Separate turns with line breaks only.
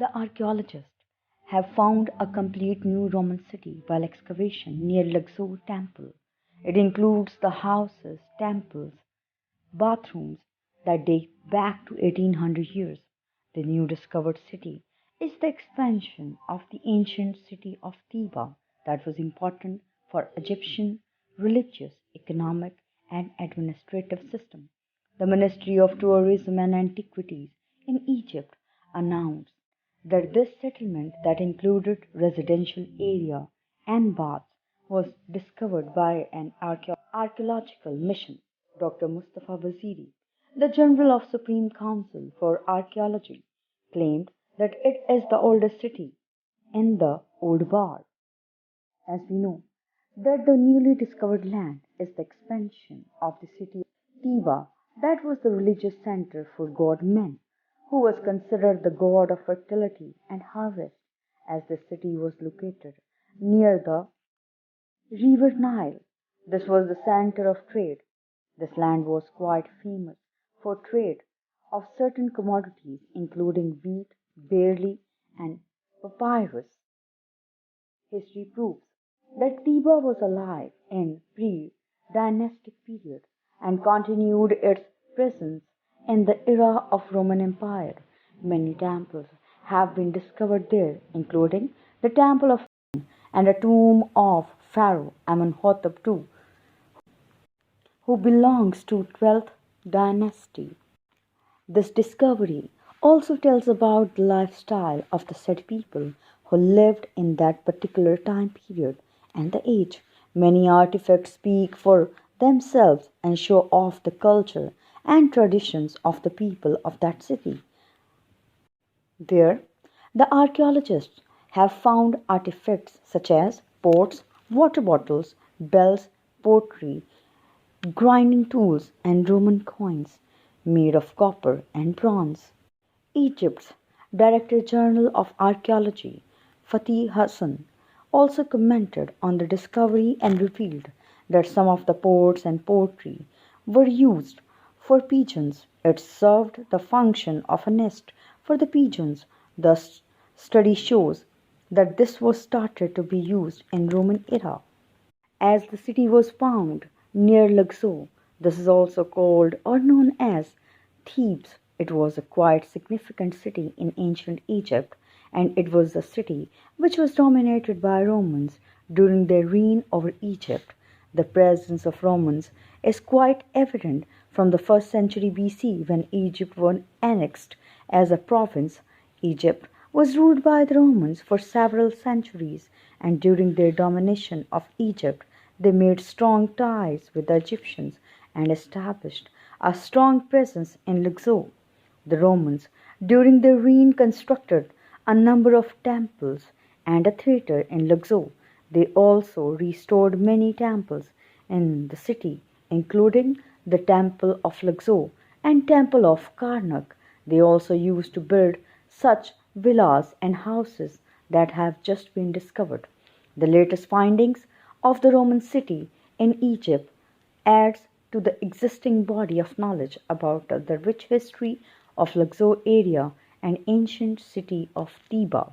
The archaeologists have found a complete new Roman city while excavation near Luxor Temple. It includes the houses, temples, bathrooms that date back to 1800 years. The new discovered city is the expansion of the ancient city of Thebes that was important for Egyptian religious, economic, and administrative system. The Ministry of Tourism and Antiquities in Egypt announced that this settlement that included residential area and baths was discovered by an archaeological mission. Dr. Mustafa Waziri, the General of Supreme Council for Archaeology, claimed that it is the oldest city in the Old Bar. As we know, that the newly discovered land is the expansion of the city of Thebes, that was the religious center for god Men, who was considered the god of fertility and harvest, as the city was located near the river Nile. This was the center of trade. This land was quite famous for trade of certain commodities including wheat, barley, and papyrus. History proves that Thebes was alive in pre-dynastic period and continued its presence in the era of Roman Empire. Many temples have been discovered there, including the Temple of and a tomb of Pharaoh Amenhotep II, who belongs to 12th dynasty. This discovery also tells about the lifestyle of the said people who lived in that particular time period and the age. Many artifacts speak for themselves and show off the culture and traditions of the people of that city. There, the archaeologists have found artifacts such as pots, water bottles, bells, pottery, grinding tools, and Roman coins made of copper and bronze. Egypt's Director General of Archaeology, Fatih Hassan, also commented on the discovery and revealed that some of the pots and pottery were used for pigeons. It served the function of a nest for the pigeons. The study shows that this was started to be used in Roman era. As the city was found near Luxor, this is also called or known as Thebes. It was a quite significant city in ancient Egypt, and it was a city which was dominated by Romans during their reign over Egypt. The presence of Romans is quite evident from the 1st century BC when Egypt was annexed as a province. Egypt was ruled by the Romans for several centuries, and during their domination of Egypt, they made strong ties with the Egyptians and established a strong presence in Luxor. The Romans, during their reign, constructed a number of temples and a theatre in Luxor. They also restored many temples in the city, including the Temple of Luxor and Temple of Karnak. They also used to build such villas and houses that have just been discovered. The latest findings of the Roman city in Egypt adds to the existing body of knowledge about the rich history of Luxor area and ancient city of Thebes.